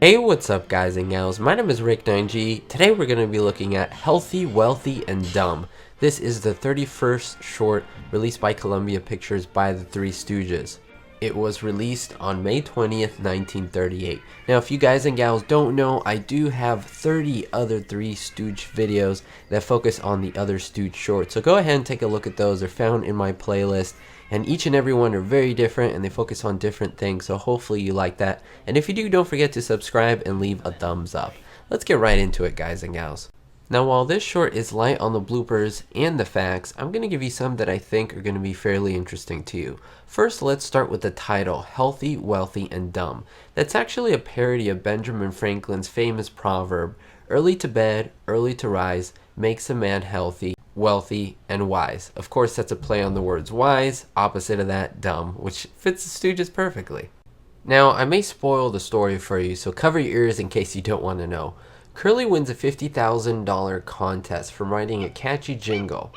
Hey, what's up guys and gals, my name is Ricknineg. Today we're going to be looking at Healthy, Wealthy, and Dumb. This is the 31st short released by Columbia Pictures by the Three Stooges. It was released on May 20th, 1938. Now if you guys and gals don't know, I do have 30 other Three Stooge videos that focus on the other Stooge shorts. So go ahead and take a look at those. They're found in my playlist. And each and every one are very different and they focus on different things, so hopefully you like that. And if you do, don't forget to subscribe and leave a thumbs up. Let's get right into it, guys and gals. Now while this short is light on the bloopers and the facts, I'm going to give you some that I think are going to be fairly interesting to you. First, let's start with the title, Healthy, Wealthy, and Dumb. That's actually a parody of Benjamin Franklin's famous proverb, early to bed, early to rise, makes a man healthy, wealthy, and wise. Of course, that's a play on the words wise, opposite of that, dumb, which fits the Stooges perfectly. Now, I may spoil the story for you, so cover your ears in case you don't want to know. Curly wins a $50,000 contest from writing a catchy jingle.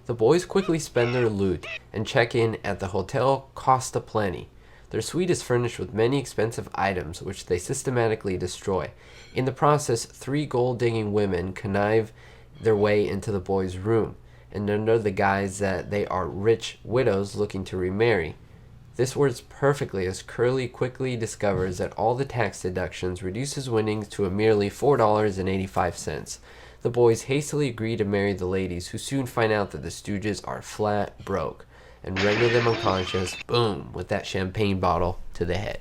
The boys quickly spend their loot and check in at the Hotel Costa Plenty. Their suite is furnished with many expensive items, which they systematically destroy. In the process, three gold-digging women connive their way into the boys' room, and under the guise that they are rich widows looking to remarry. This works perfectly as Curly quickly discovers that all the tax deductions reduce his winnings to a merely $4.85. The boys hastily agree to marry the ladies, who soon find out that the Stooges are flat broke, and render them unconscious, boom, with that champagne bottle to the head.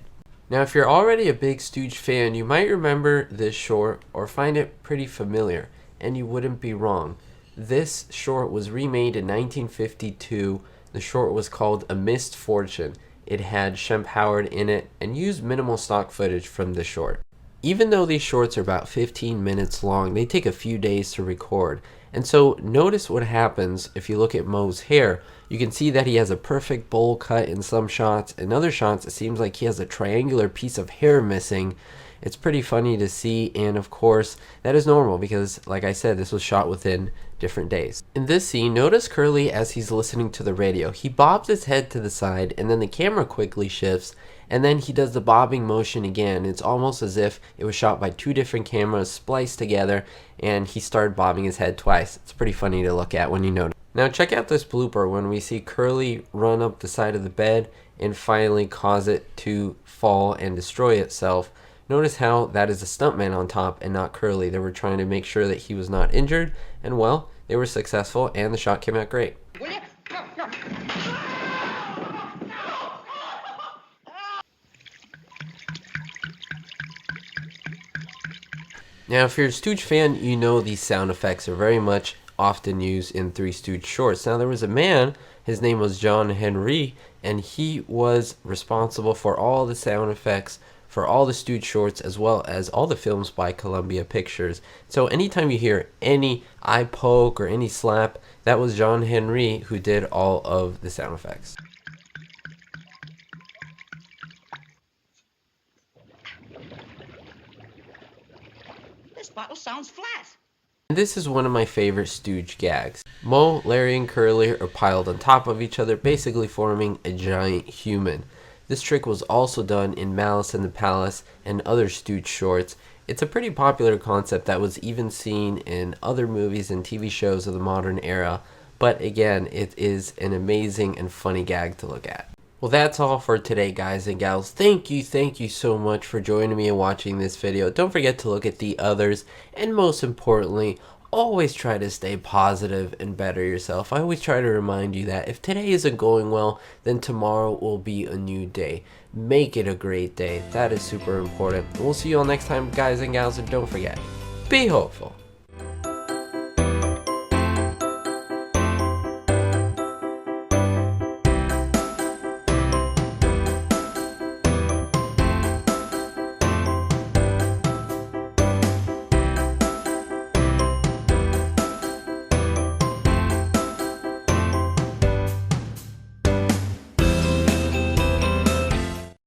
Now if you're already a big Stooge fan, you might remember this short or find it pretty familiar. And you wouldn't be wrong. This short was remade in 1952. The short was called A Missed Fortune. It had Shemp Howard in it and used minimal stock footage from the short. Even though these shorts are about 15 minutes long, they take a few days to record. And so notice what happens if you look at Moe's hair. You can see that he has a perfect bowl cut in some shots. In other shots, it seems like he has a triangular piece of hair missing. It's pretty funny to see, and of course that is normal because, like I said, this was shot within different days. In this scene, notice Curly as he's listening to the radio. He bobs his head to the side and then the camera quickly shifts and then he does the bobbing motion again. It's almost as if it was shot by two different cameras spliced together and he started bobbing his head twice. It's pretty funny to look at when you notice. Now check out this blooper when we see Curly run up the side of the bed and finally cause it to fall and destroy itself. Notice how that is a stuntman on top and not Curly. They were trying to make sure that he was not injured, and well, they were successful and the shot came out great. Now if you're a Stooge fan, you know these sound effects are very much often used in Three Stooge shorts. Now there was a man, his name was John Henry, and he was responsible for all the sound effects for all the Stooge shorts as well as all the films by Columbia Pictures. So anytime you hear any eye poke or any slap, that was John Henry who did all of the sound effects. This bottle sounds flat. This is one of my favorite Stooge gags. Moe, Larry, and Curly are piled on top of each other, basically forming a giant human. This trick was also done in Malice in the Palace and other Stooge shorts. It's a pretty popular concept that was even seen in other movies and TV shows of the modern era, but again, it is an amazing and funny gag to look at. Well, that's all for today, guys and gals. Thank you so much for joining me and watching this video. Don't forget to look at the others, and most importantly, always try to stay positive and better yourself. I always try to remind you that if today isn't going well, then tomorrow will be a new day. Make it a great day. That is super important. We'll see you all next time, guys and gals, and don't forget, be hopeful.